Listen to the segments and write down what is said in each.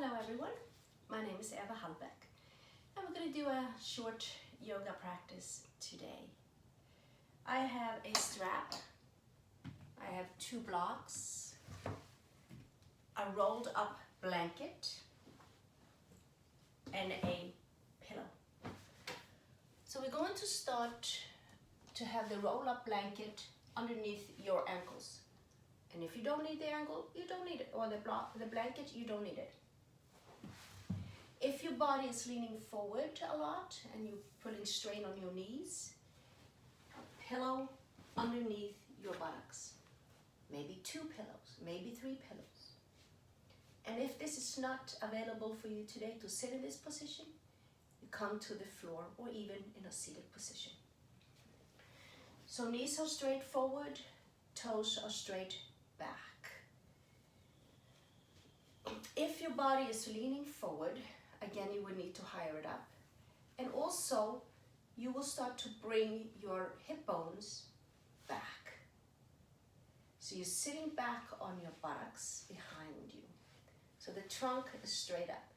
Hello everyone, my name is Eva Hallbeck and we're going to do a short yoga practice today. I have a strap, I have 2 blocks, a rolled up blanket and a pillow. So we're going to start to have the roll up blanket underneath your ankles. And if you don't need the ankle, you don't need it, or the blanket, you don't need it. If your body is leaning forward a lot and you're putting strain on your knees, pillow underneath your buttocks. Maybe 2 pillows, maybe 3 pillows. And if this is not available for you today to sit in this position, you come to the floor or even in a seated position. So knees are straight forward, toes are straight back. If your body is leaning forward, again you will need to higher it up. And also you will start to bring your hip bones back. So you're sitting back on your buttocks behind you. So the trunk is straight up.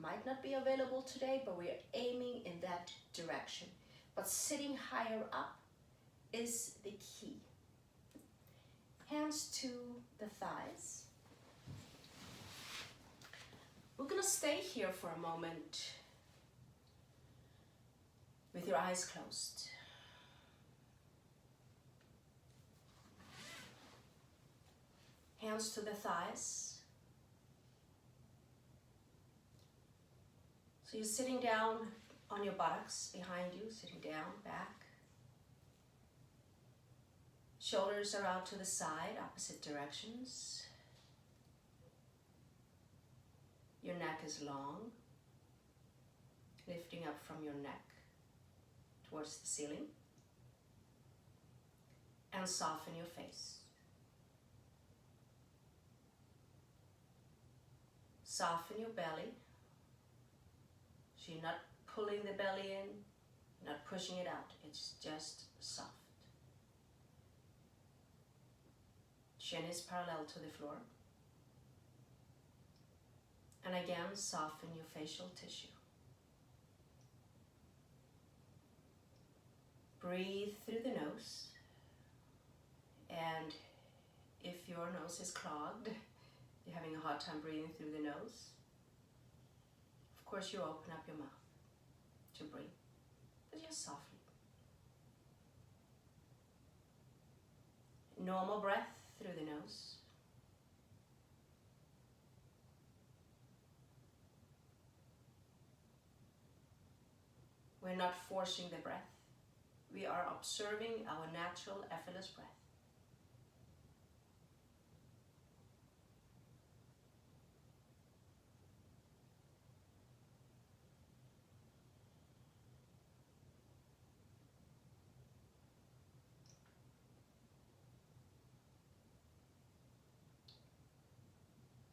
Might not be available today, but we are aiming in that direction. But sitting higher up is the key. Hands to the thighs. We're going to stay here for a moment with your eyes closed. Hands to the thighs. So you're sitting down on your buttocks behind you, sitting down, back. Shoulders are out to the side, opposite directions. Your neck is long, lifting up from your neck towards the ceiling. And soften your face. Soften your belly. So you're not pulling the belly in, not pushing it out. It's just soft. Chin is parallel to the floor. And again, soften your facial tissue. Breathe through the nose. And if your nose is clogged, you're having a hard time breathing through the nose, of course you open up your mouth to breathe, but just softly. Normal breath through the nose. We're not forcing the breath. We are observing our natural, effortless breath.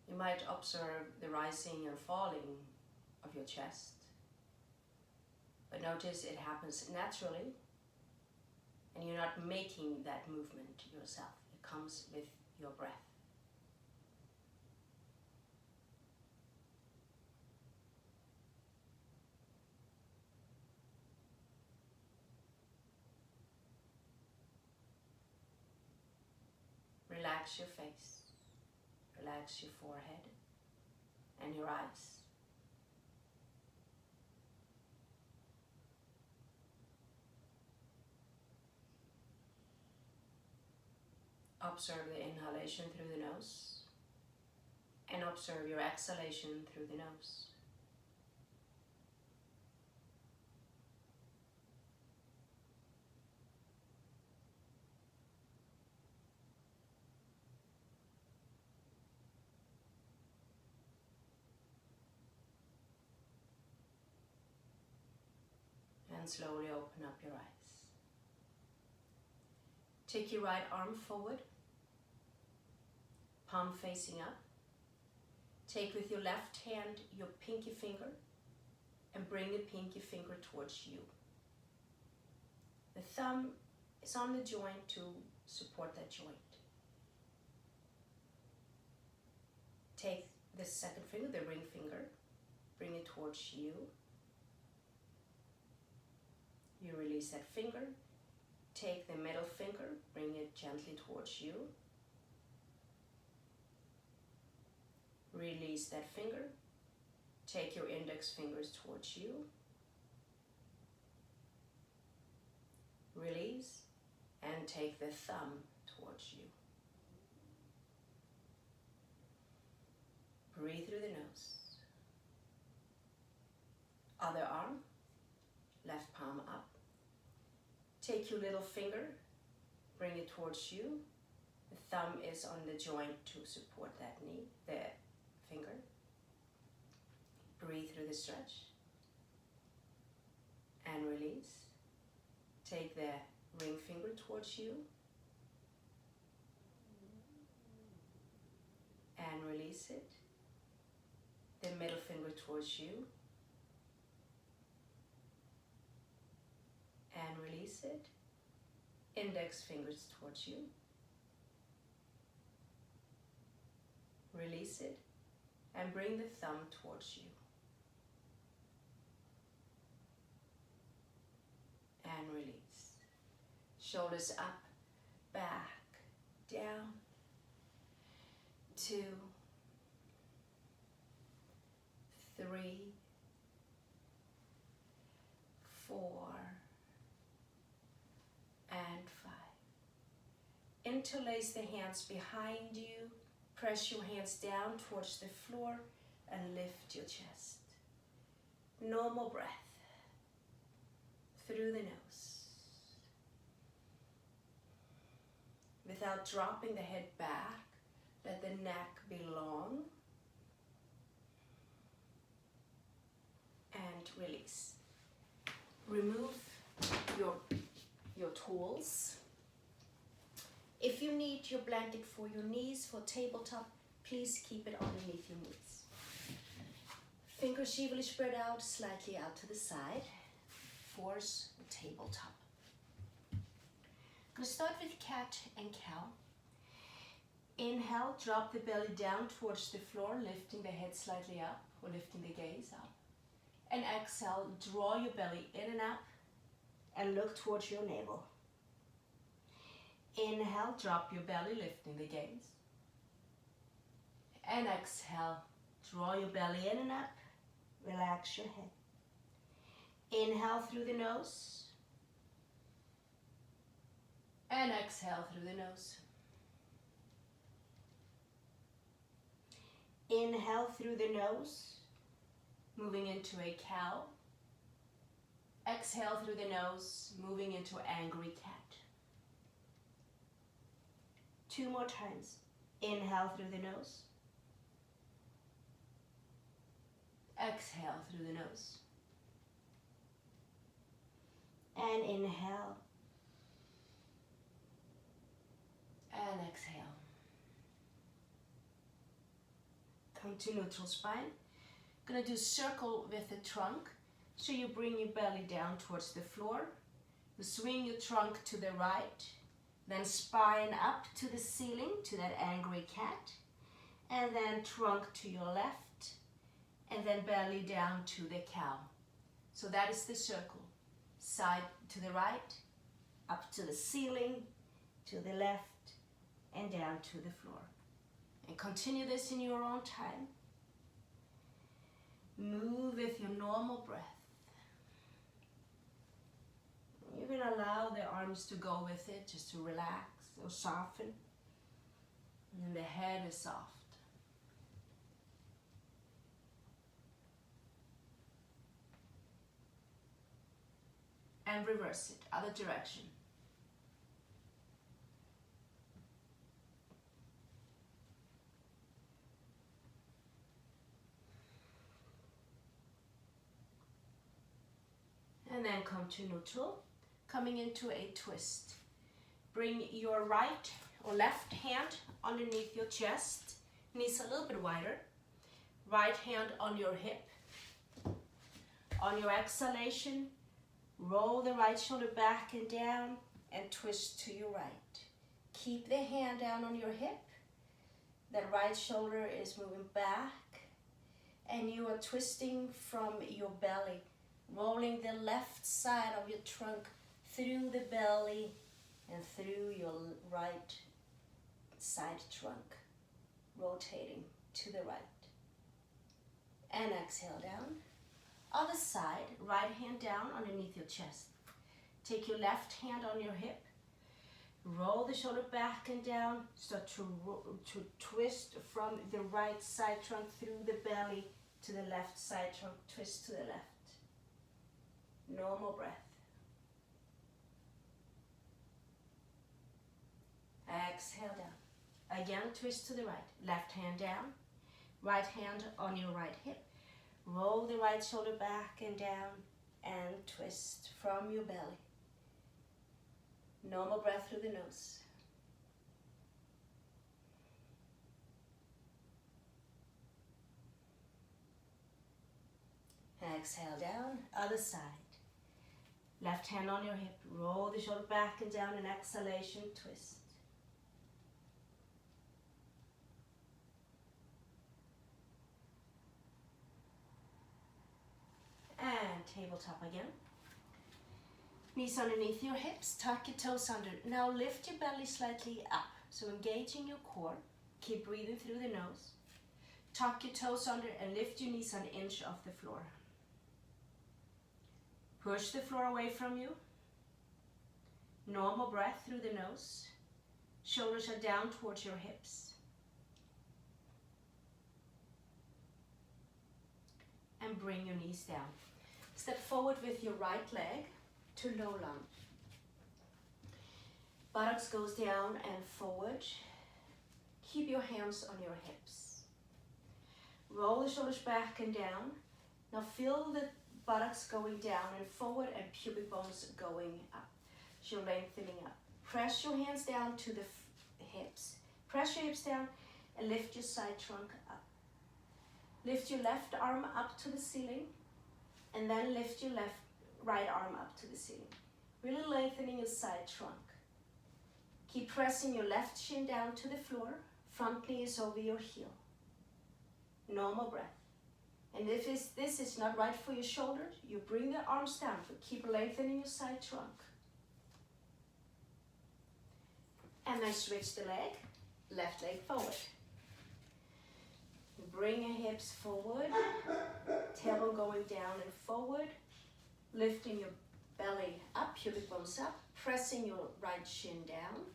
You might observe the rising and falling of your chest. But notice it happens naturally, and you're not making that movement yourself. It comes with your breath. Relax your face, relax your forehead and your eyes. Observe the inhalation through the nose and observe your exhalation through the nose. And slowly open up your eyes. Take your right arm forward, palm facing up. Take with your left hand your pinky finger and bring the pinky finger towards you. The thumb is on the joint to support that joint. Take the second finger, the ring finger, bring it towards you. You release that finger. Take the middle finger, bring it gently towards you. Release that finger. Take your index fingers towards you. Release and take the thumb towards you. Breathe through the nose. Other arm, left palm up. Take your little finger, bring it towards you. The thumb is on the joint to support that knee, the finger. Breathe through the stretch and release. Take the ring finger towards you and release it. The middle finger towards you and release it. Index fingers towards you. Release it and bring the thumb towards you. And release. Shoulders up, back, down, 2, 3, 4, and 5. Interlace the hands behind you. Press your hands down towards the floor and lift your chest. Normal breath through the nose. Without dropping the head back, let the neck be long. And release. Remove your tools. If you need your blanket for your knees, for tabletop, please keep it underneath your knees. Fingers evenly spread out, slightly out to the side. Force the tabletop. I'm going to start with cat and cow. Inhale, drop the belly down towards the floor, lifting the head slightly up, or lifting the gaze up. And exhale, draw your belly in and up, and look towards your navel. Inhale, drop your belly, lifting the gaze. And exhale, draw your belly in and up, relax your head. Inhale through the nose. And exhale through the nose. Inhale through the nose, moving into a cow. Exhale through the nose, moving into angry cat. 2 more times. Inhale through the nose. Exhale through the nose. And inhale. And exhale. Come to neutral spine. Gonna do circle with the trunk. So you bring your belly down towards the floor. You swing your trunk to the right. Then spine up to the ceiling, to that angry cat. And then trunk to your left. And then belly down to the cow. So that is the circle. Side to the right, up to the ceiling, to the left, and down to the floor. And continue this in your own time. Move with your normal breath. You can allow the arms to go with it, just to relax or soften. And the head is soft. And reverse it, other direction. And then come to neutral, coming into a twist. Bring your right or left hand underneath your chest, knees a little bit wider. Right hand on your hip. On your exhalation, roll the right shoulder back and down and twist to your right. Keep the hand down on your hip. That right shoulder is moving back And you are twisting from your belly, rolling the left side of your trunk through the belly and through your right side trunk, rotating to the right. And exhale down. Other side, right hand down underneath your chest. Take your left hand on your hip. Roll the shoulder back and down. Start to twist from the right side trunk through the belly to the left side trunk. Twist to the left. Normal breath. Exhale down. Again, twist to the right. Left hand down. Right hand on your right hip. Roll the right shoulder back and down and twist from your belly. Normal breath through the nose. Exhale down, other side. Left hand on your hip, roll the shoulder back and down, and exhalation, twist. And tabletop again. Knees underneath your hips, tuck your toes under. Now lift your belly slightly up. So engaging your core, keep breathing through the nose. Tuck your toes under and lift your knees an inch off the floor. Push the floor away from you. Normal breath through the nose. Shoulders are down towards your hips. And bring your knees down. Step forward with your right leg to low lunge. Buttocks goes down and forward. Keep your hands on your hips. Roll the shoulders back and down. Now feel the buttocks going down and forward and pubic bones going up. So you're lengthening up. Press your hands down to the hips. Press your hips down and lift your side trunk up. Lift your left arm up to the ceiling and then lift your right arm up to the ceiling. Really lengthening your side trunk. Keep pressing your left shin down to the floor. Front knee is over your heel. Normal breath. And if this is not right for your shoulders, you bring the arms down, but keep lengthening your side trunk. And then switch the leg, left leg forward. Bring your hips forward, tailbone going down and forward, lifting your belly up, pubic bones up, pressing your right shin down.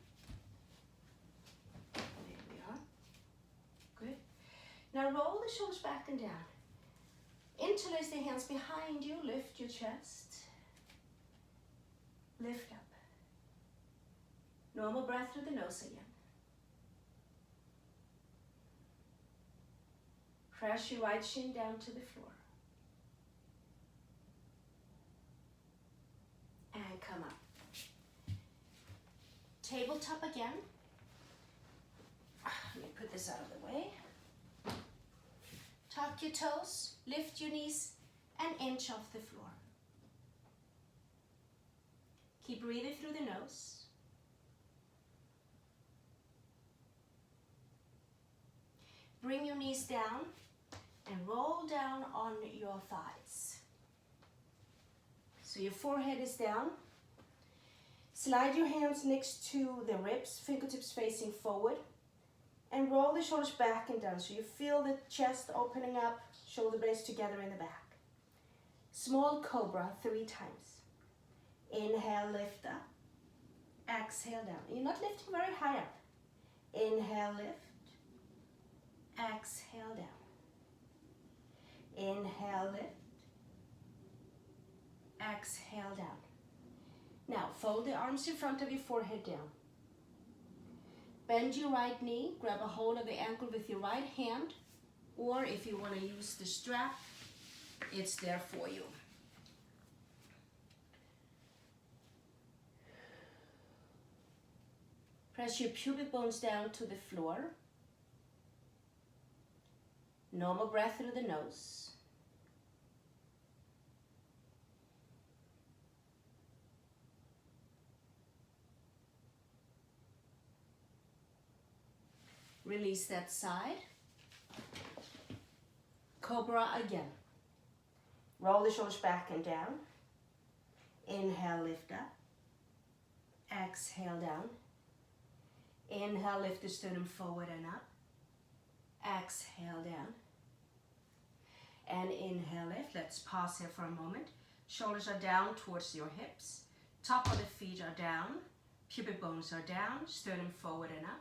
There we are. Good. Now roll the shoulders back and down. Interlace the hands behind you, lift your chest. Lift up. Normal breath through the nose again. Press your right shin down to the floor. And come up. Tabletop again. Let me put this out of the way. Tuck your toes, lift your knees an inch off the floor. Keep breathing through the nose. Bring your knees down and roll down on your thighs. So your forehead is down. Slide your hands next to the ribs, fingertips facing forward. And roll the shoulders back and down so you feel the chest opening up, shoulder blades together in the back. Small cobra 3 times. Inhale, lift up. Exhale, down. You're not lifting very high up. Inhale, lift. Exhale, down. Inhale, lift. Exhale, down. Now, fold the arms in front of your forehead down. Bend your right knee, grab a hold of the ankle with your right hand, or if you want to use the strap, it's there for you. Press your pubic bones down to the floor. Normal breath through the nose. Release that side. Cobra again. Roll the shoulders back and down. Inhale, lift up. Exhale, down. Inhale, lift the sternum forward and up. Exhale, down. And inhale, lift. Let's pause here for a moment. Shoulders are down towards your hips. Top of the feet are down. Pubic bones are down. Sternum forward and up.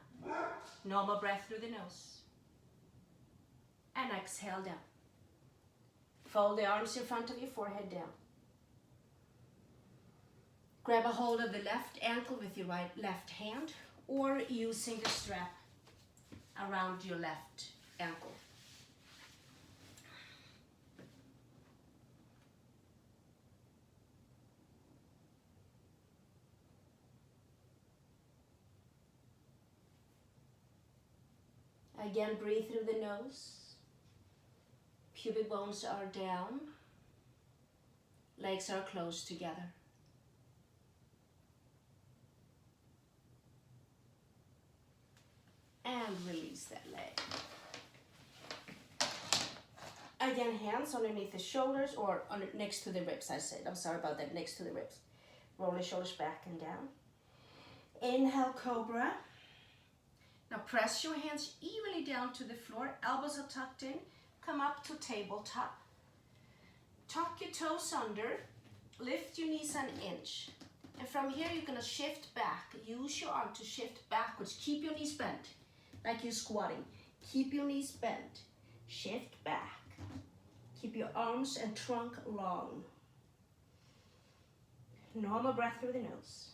Normal breath through the nose. And exhale, down. Fold the arms in front of your forehead down. Grab a hold of the left ankle with your left hand, or using the strap around your left ankle. Again, breathe through the nose. Pubic bones are down. Legs are close together. And release that leg. Again, hands underneath the shoulders or next to the ribs, I said. I'm sorry about that, next to the ribs. Roll the shoulders back and down. Inhale, Cobra. Now press your hands evenly down to the floor. Elbows are tucked in. Come up to tabletop. Tuck your toes under. Lift your knees an inch. And from here, you're going to shift back. Use your arm to shift backwards. Keep your knees bent, like you're squatting. Keep your knees bent. Shift back. Keep your arms and trunk long. Normal breath through the nose.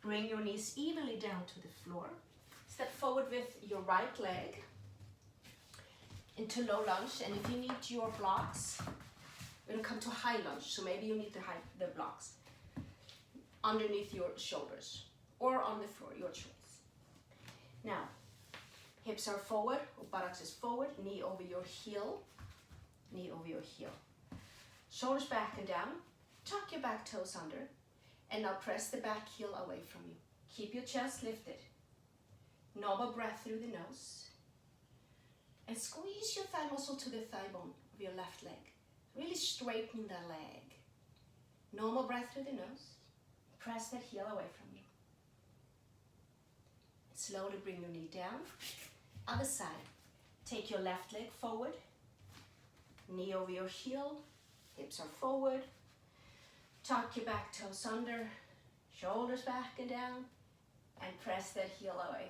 Bring your knees evenly down to the floor. Step forward with your right leg into low lunge. And if you need your blocks, we're going to come to high lunge. So maybe you need the blocks underneath your shoulders or on the floor, your choice. Now, hips are forward, or buttocks is forward, knee over your heel, knee over your heel. Shoulders back and down, tuck your back toes under, and now press the back heel away from you. Keep your chest lifted. Normal breath through the nose. And squeeze your thigh muscle to the thigh bone of your left leg. Really straighten the leg. Normal breath through the nose. Press that heel away from you. Slowly bring your knee down. Other side. Take your left leg forward. Knee over your heel. Hips are forward. Tuck your back toes under. Shoulders back and down. And press that heel away.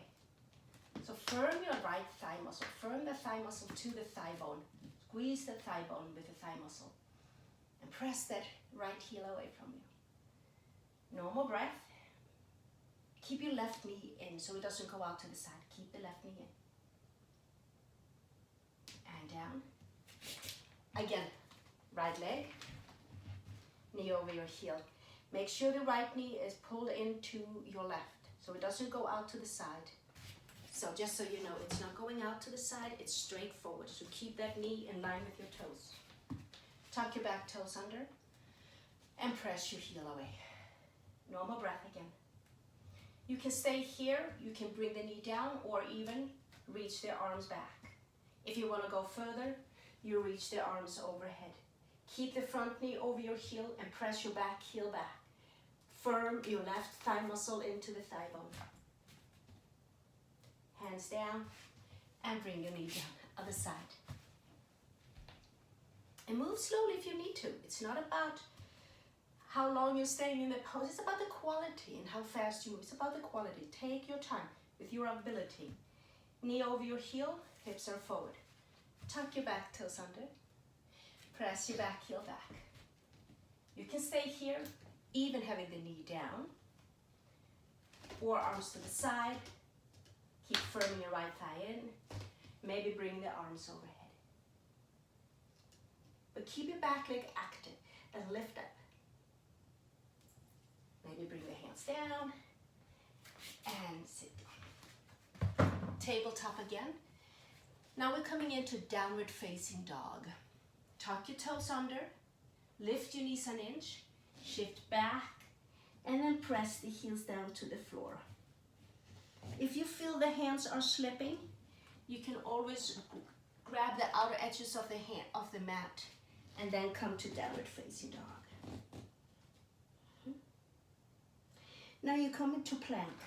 So firm your right thigh muscle. Firm the thigh muscle to the thigh bone. Squeeze the thigh bone with the thigh muscle. And press that right heel away from you. Normal breath. Keep your left knee in so it doesn't go out to the side. Keep the left knee in. And down. Again, right leg. Knee over your heel. Make sure the right knee is pulled into your left so it doesn't go out to the side. So just so you know, it's not going out to the side, it's straight forward. So keep that knee in line with your toes. Tuck your back toes under and press your heel away. Normal breath again. You can stay here, you can bring the knee down or even reach the arms back. If you want to go further, you reach the arms overhead. Keep the front knee over your heel and press your back heel back. Firm your left thigh muscle into the thigh bone. Hands down and bring your knee down. Other side. And move slowly if you need to. It's not about how long you're staying in the pose. It's about the quality and how fast you move. It's about the quality. Take your time with your ability. Knee over your heel, hips are forward. Tuck your back toes under. Press your back heel back. You can stay here, even having the knee down. Or arms to the side. Keep firming your right thigh in. Maybe bring the arms overhead. But keep your back leg active and lift up. Maybe bring the hands down and sit down. Tabletop again. Now we're coming into downward facing dog. Tuck your toes under. Lift your knees an inch. Shift back. And then press the heels down to the floor. If you feel the hands are slipping, you can always grab the outer edges of the mat, and then come to downward facing dog. Now you come into plank.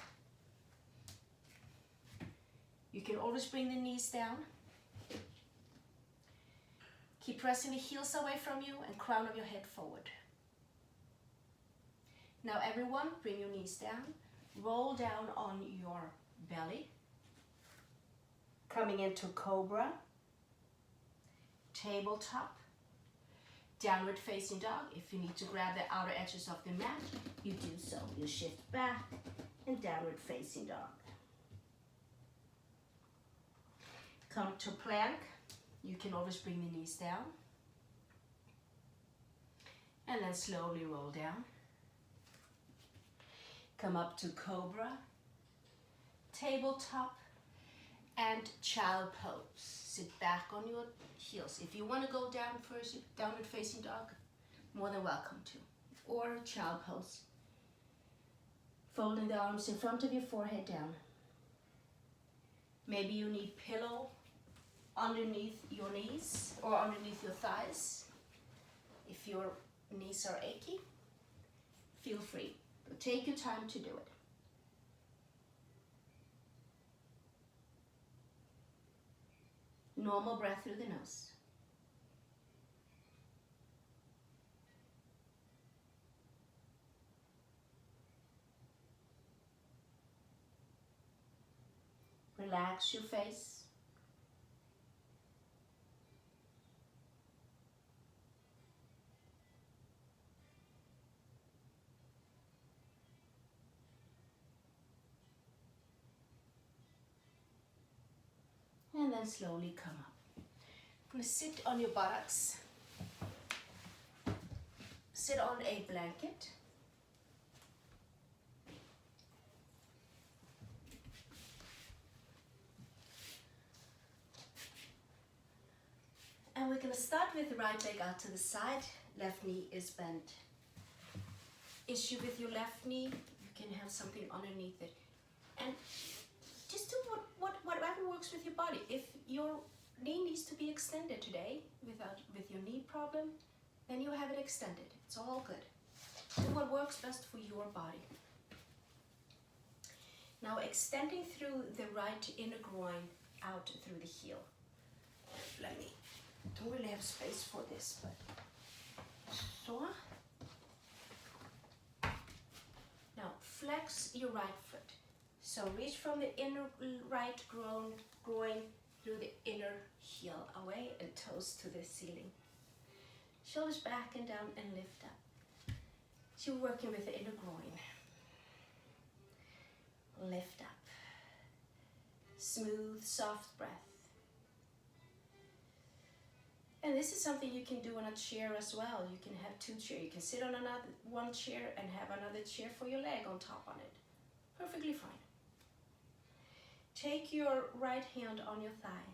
You can always bring the knees down. Keep pressing the heels away from you and crown of your head forward. Now everyone, bring your knees down. Roll down on your belly. Coming into cobra. Tabletop. Downward facing dog. If you need to grab the outer edges of the mat, you do so. You shift back and downward facing dog. Come to plank. You can always bring the knees down. And then slowly roll down. Come up to cobra, tabletop, and child pose. Sit back on your heels. If you want to go down first, downward facing dog, more than welcome to. Or child pose. Folding the arms in front of your forehead down. Maybe you need pillow underneath your knees or underneath your thighs. If your knees are achy, feel free. But take your time to do it. Normal breath through the nose. Relax your face. And then slowly come up. I'm going to sit on your buttocks. Sit on a blanket. And we're going to start with the right leg out to the side. Left knee is bent. Issue with your left knee, you can have something underneath it. And just do whatever works with your body. If your knee needs to be extended today with your knee problem, then you have it extended. It's all good. Do what works best for your body. Now extending through the right inner groin out through the heel. Don't really have space for this, but so. Now flex your right foot. So reach from the inner right groin through the inner heel away and toes to the ceiling. Shoulders back and down and lift up. So you're working with the inner groin. Lift up. Smooth, soft breath. And this is something you can do on a chair as well. You can have two chairs. You can sit on one chair and have another chair for your leg on top on it. Perfectly fine. Take your right hand on your thigh.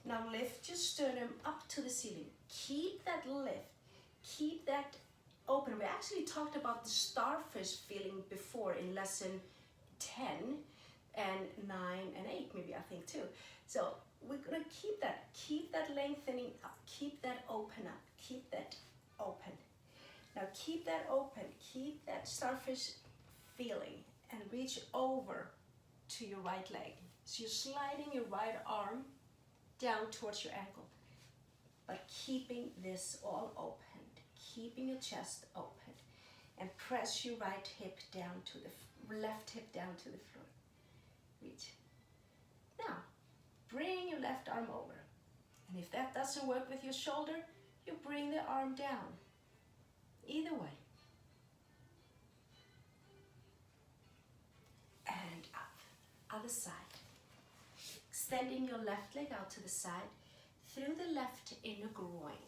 Now lift your sternum up to the ceiling. Keep that lift. Keep that open. We actually talked about the starfish feeling before in lesson 10 and 9 and 8, maybe I think too. So we're gonna keep that lengthening up, keep that open up, keep that open. Now keep that open, keep that starfish feeling and reach over to your right leg. So you're sliding your right arm down towards your ankle, but keeping this all open, keeping your chest open, and press your right hip down to the left hip down to the floor. Reach. Now, bring your left arm over. And if that doesn't work with your shoulder, you bring the arm down. Either way. And up. Other side. Extending your left leg out to the side through the left inner groin.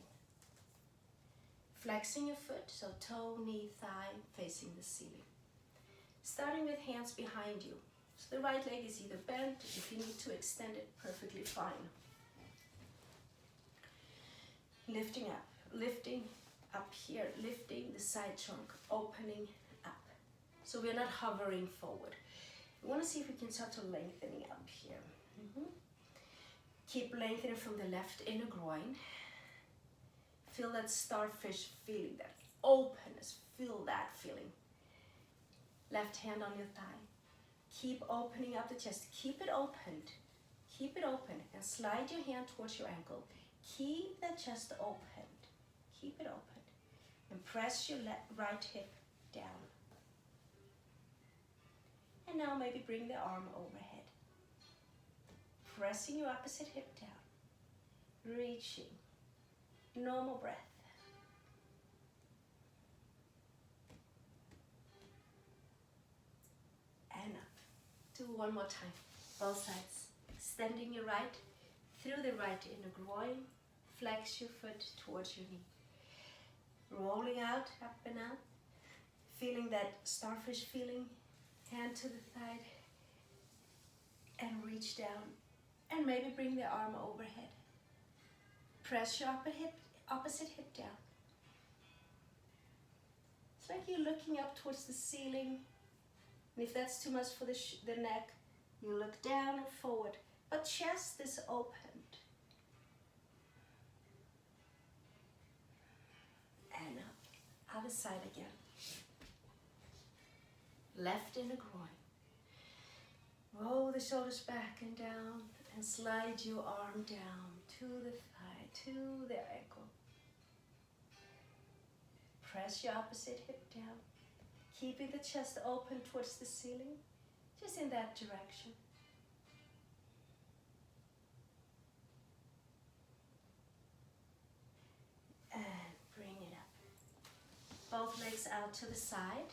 Flexing your foot, so toe, knee, thigh facing the ceiling. Starting with hands behind you. So the right leg is either bent, if you need to extend it, perfectly fine. Lifting up here, lifting the side trunk, opening up. So we're not hovering forward. We want to see if we can start to lengthening up here. Keep lengthening from the left inner groin. Feel that starfish feeling, that openness. Feel that feeling. Left hand on your thigh. Keep opening up the chest. Keep it opened. Keep it open and slide your hand towards your ankle. Keep the chest opened. Keep it open. And press your right hip down. And now maybe bring the arm overhead. Pressing your opposite hip down. Reaching. Normal breath. And up. Do one more time. Both sides. Extending your right through the right inner groin. Flex your foot towards your knee. Rolling out, up and out. Feeling that starfish feeling. Hand to the side. And reach down. And maybe bring the arm overhead. Press your opposite hip down. It's like you're looking up towards the ceiling. And if that's too much for the neck, you look down and forward. But chest is opened. And up. Other side again. Left inner groin. Roll the shoulders back and down. And slide your arm down to the thigh, to the ankle. Press your opposite hip down. Keeping the chest open towards the ceiling. Just in that direction. And bring it up. Both legs out to the side.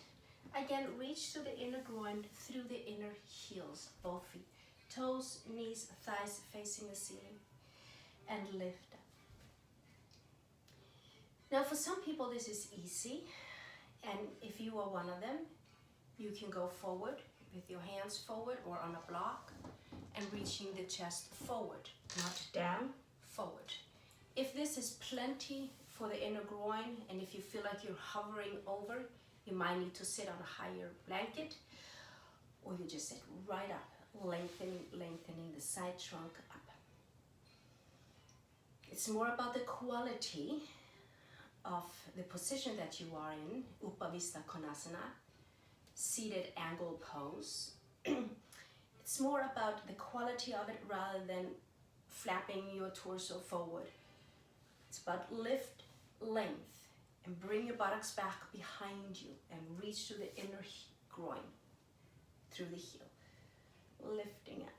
Again, reach to the inner groin through the inner heels, both feet. Toes, knees, thighs facing the ceiling. And lift up. Now for some people this is easy. And if you are one of them, you can go forward with your hands forward or on a block. And reaching the chest forward, not down, forward. If this is plenty for the inner groin, and if you feel like you're hovering over, you might need to sit on a higher blanket. Or you just sit right up. Lengthening the side trunk up. It's more about the quality of the position that you are in, Upavista Konasana, seated angle pose. It's more about the quality of it rather than flapping your torso forward. It's about lift, length, and bring your buttocks back behind you and reach to the inner groin through the heel. Lifting up.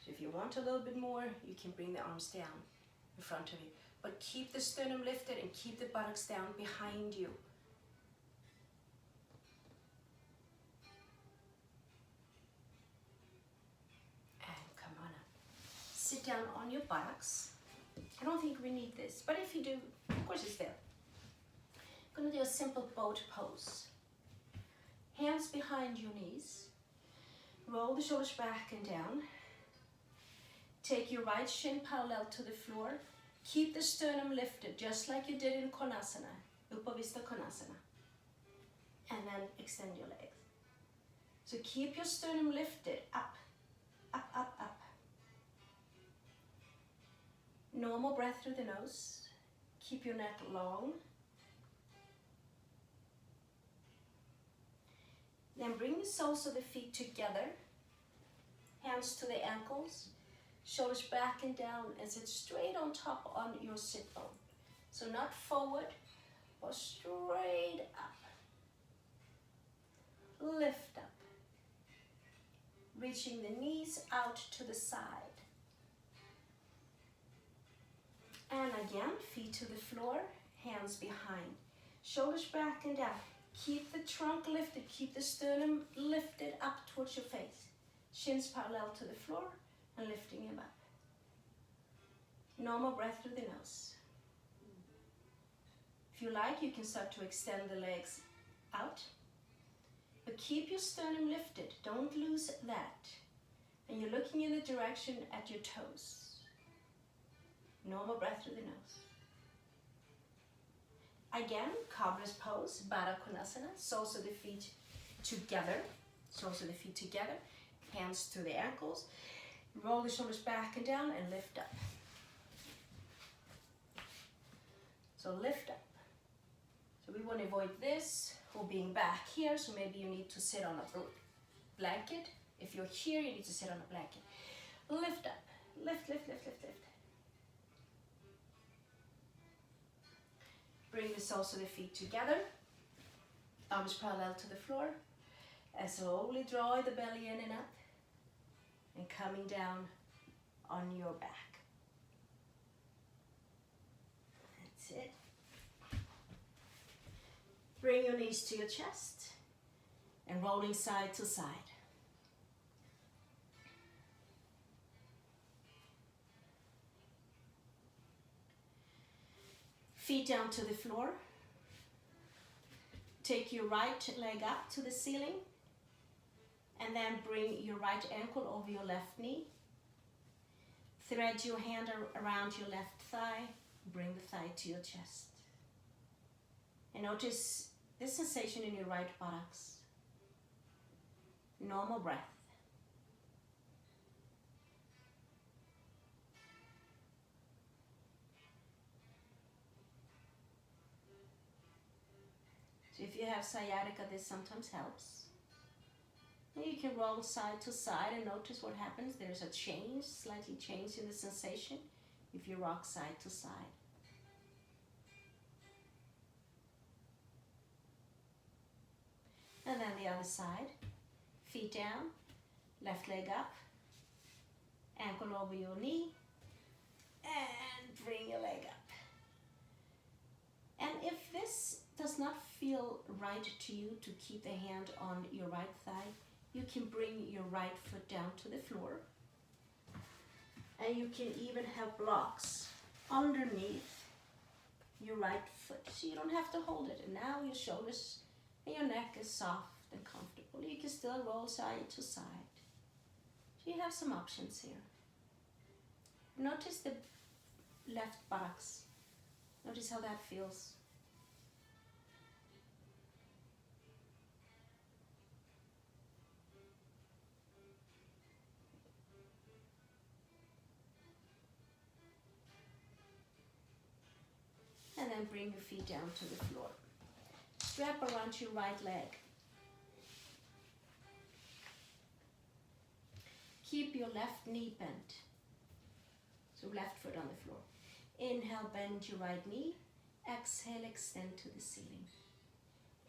So if you want a little bit more, you can bring the arms down in front of you. But keep the sternum lifted and keep the buttocks down behind you. And come on up. Sit down on your buttocks. I don't think we need this, but if you do, of course it's there. I'm going to do a simple boat pose. Hands behind your knees. Roll the shoulders back and down. Take your right shin parallel to the floor. Keep the sternum lifted, just like you did in Konasana, Upavista Konasana. And then extend your legs. So keep your sternum lifted, up, up, up, up. Normal breath through the nose. Keep your neck long. Then bring the soles of the feet together. Hands to the ankles. Shoulders back and down and sit straight on top on your sit bone. So not forward, but straight up. Lift up. Reaching the knees out to the side. And again, feet to the floor, hands behind. Shoulders back and down. Keep the trunk lifted, keep the sternum lifted up towards your face. Shins parallel to the floor and lifting him up. Normal breath through the nose. If you like, you can start to extend the legs out. But keep your sternum lifted, don't lose that. And you're looking in the direction at your toes. Normal breath through the nose. Again, Cobblers pose, Baddha Konasana, soles of the feet together. Soles of the feet together. Hands to the ankles. Roll the shoulders back and down and lift up. So lift up. So we want to avoid this or being back here. So maybe you need to sit on a blanket. If you're here, you need to sit on a blanket. Lift up. Lift, lift, lift, lift, lift. Bring the soles of the feet together. Arms parallel to the floor. And slowly draw the belly in and up. And coming down on your back. That's it. Bring your knees to your chest and rolling side to side. Feet down to the floor. Take your right leg up to the ceiling and then bring your right ankle over your left knee. Thread your hand around your left thigh. Bring the thigh to your chest. And notice the sensation in your right buttocks. Normal breath. So if you have sciatica, this sometimes helps. And you can roll side to side and notice what happens. There's a change, slightly change in the sensation if you rock side to side. And then the other side. Feet down, left leg up, ankle over your knee, and bring your leg up. And if this does not feel right to you to keep the hand on your right thigh, you can bring your right foot down to the floor. And you can even have blocks underneath your right foot. So you don't have to hold it. And now your shoulders and your neck is soft and comfortable. You can still roll side to side. So you have some options here. Notice the left buttocks. Notice how that feels. And then bring your feet down to the floor. Strap around your right leg. Keep your left knee bent. So left foot on the floor. Inhale, bend your right knee. Exhale, extend to the ceiling.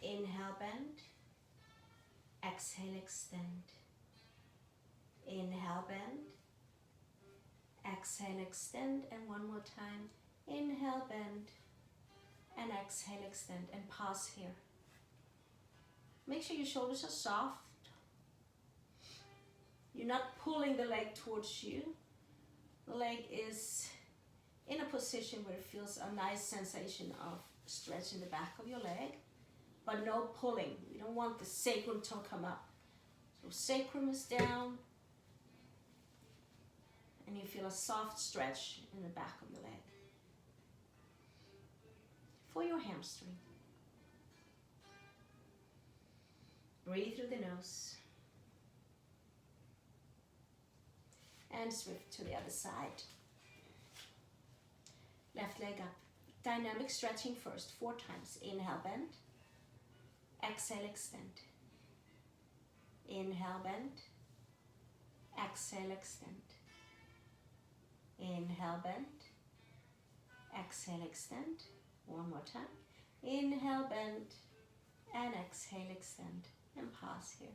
Inhale, bend. Exhale, extend. Inhale, bend. Exhale, extend. And one more time. Inhale, bend. And exhale, extend. And pause here. Make sure your shoulders are soft. You're not pulling the leg towards you. The leg is in a position where it feels a nice sensation of stretch in the back of your leg, but no pulling. We don't want the sacrum to come up. So sacrum is down, and you feel a soft stretch in the back of your leg. For your hamstring. Breathe through the nose. And switch to the other side. Left leg up. Dynamic stretching first, 4 times. Inhale, bend. Exhale, extend. Inhale, bend. Exhale, extend. Inhale, bend. Exhale, extend. One more time. Inhale, bend. And exhale, extend. And pause here.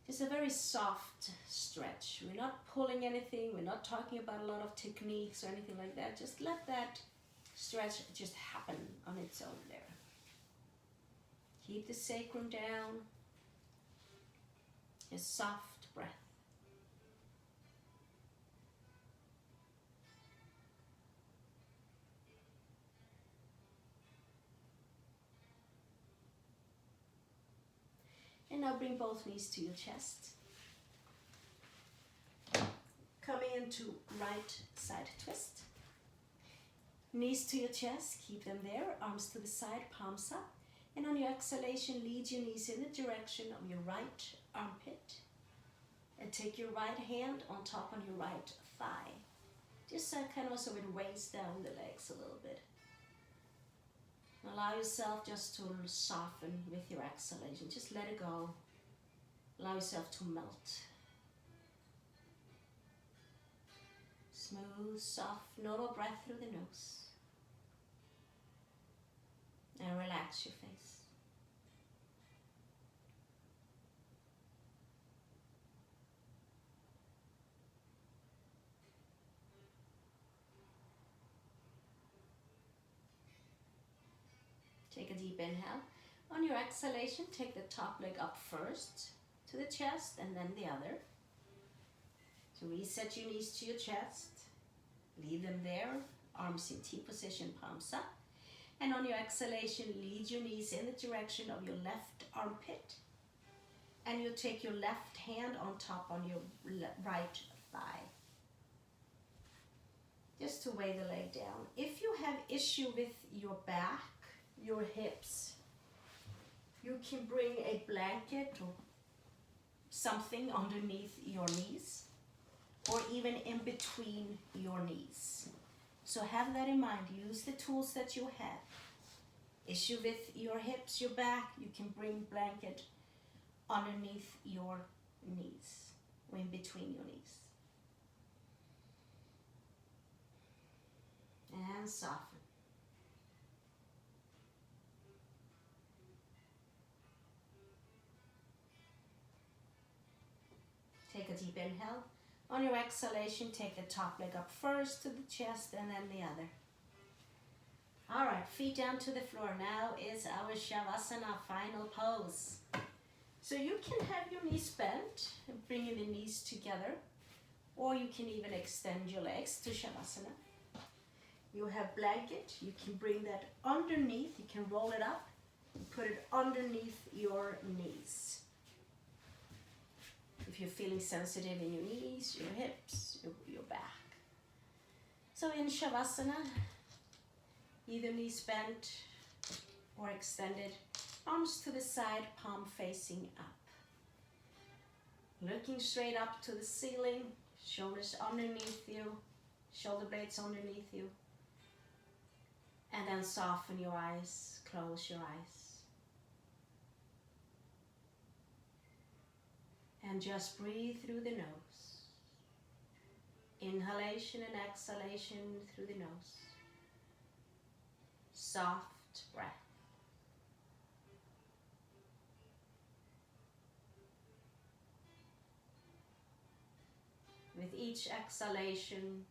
It's a very soft stretch. We're not pulling anything. We're not talking about a lot of techniques or anything like that. Just let that stretch just happen on its own there. Keep the sacrum down. A soft breath. And now bring both knees to your chest. Coming into right side twist. Knees to your chest, keep them there. Arms to the side, palms up. And on your exhalation, lead your knees in the direction of your right armpit. And take your right hand on top on your right thigh. Just kind of so it weighs down the legs a little bit. Allow yourself just to soften with your exhalation. Just let it go. Allow yourself to melt. Smooth, soft, normal breath through the nose. And relax your face. Take a deep inhale. On your exhalation, take the top leg up first to the chest and then the other. So reset your knees to your chest. Leave them there, arms in T position, palms up. And on your exhalation, lead your knees in the direction of your left armpit. And you take your left hand on top on your right thigh. Just to weigh the leg down. If you have issue with your back, your hips, you can bring a blanket or something underneath your knees or even in between your knees. So have that in mind. Use the tools that you have. Issue with your hips, your back, you can bring blanket underneath your knees or in between your knees. And soften. Take a deep inhale. On your exhalation, take the top leg up first to the chest and then the other. All right, feet down to the floor. Now is our Shavasana final pose. So you can have your knees bent and bring the knees together, or you can even extend your legs to Shavasana. You have blanket, you can bring that underneath, you can roll it up and put it underneath your knees. If you're feeling sensitive in your knees, your hips, your back. So in Shavasana, either knees bent or extended, arms to the side, palm facing up. Looking straight up to the ceiling, shoulders underneath you, shoulder blades underneath you. And then soften your eyes, close your eyes. And just breathe through the nose. Inhalation and exhalation through the nose. Soft breath. With each exhalation,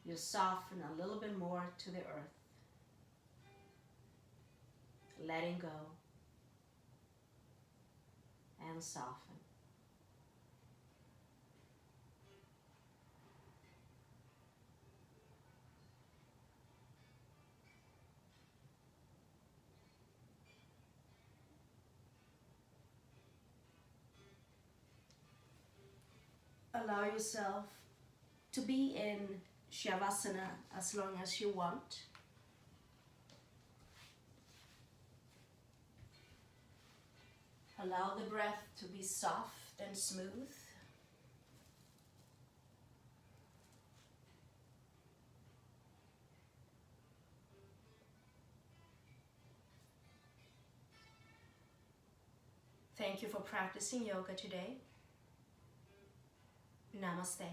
you soften a little bit more to the earth. Letting go. And soften. Allow yourself to be in Shavasana as long as you want. Allow the breath to be soft and smooth. Thank you for practicing yoga today. Namaste.